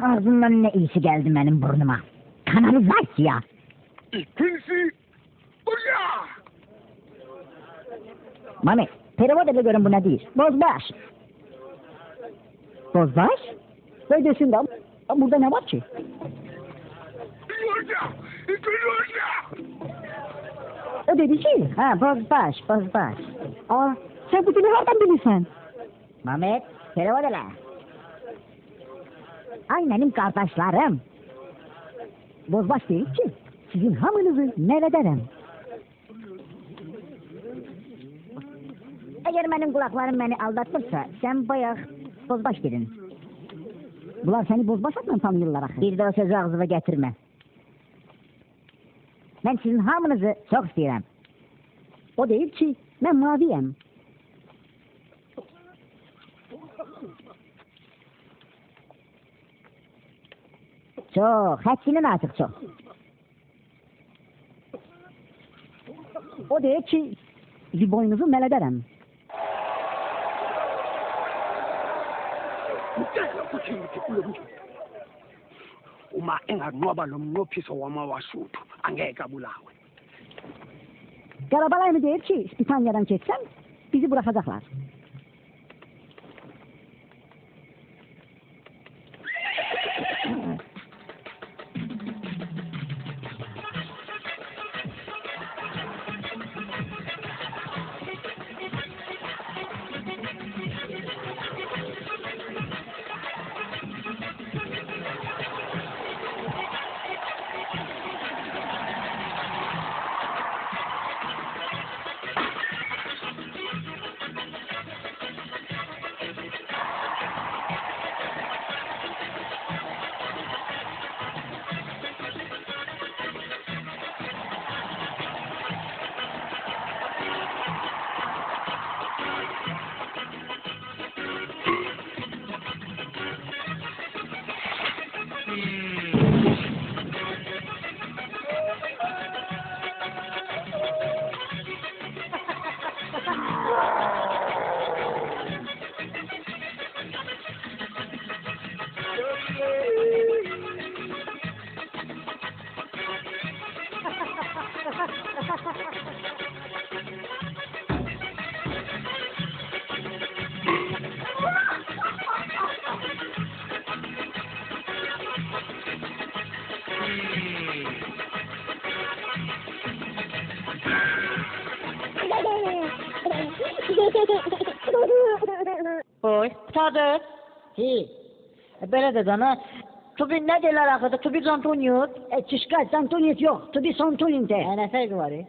ağzından ne iyisi geldi benim burnuma. Kanalizasya. İkincisi buraya. Mami, perevod ele görün bu ne değil. Bozbaş. Bozbaş? Böylesin de burada ne var ki? Yolda. Yolda. O dedi ki, ha bozbaş. Aa, sen bu dili nereden bilirsen? Mehmet, perevod ele. Ay benim kardeşlerim. Bozbaş değil ki, sizin hamınızı neylederim? Eğer benim kulaklarım beni aldatırsa, sen bayağı bozbaş dedin. Bunlar seni bozbaş atla tanıyorlar axı. Bir de o sözü ağzıma getirme. Ben sizin hamınızı çok istiyorum. O değil ki, ben maviyim. Çok, hepsinin artık çok. O değil ki, boynunuzu melederim. Uma enganqoba lo mnophiso wamawasuthu angeke abulawe. Karabalay mı değil ki, İspanya'dan çeksem, bizi bırakacaklar. Oy, tadı. Si, Böyle de sana. Tubi ne derler akıda? Tubi Antonius. Çişka, Santonis yok, tu bir Santonin de. Ne farkı var ya?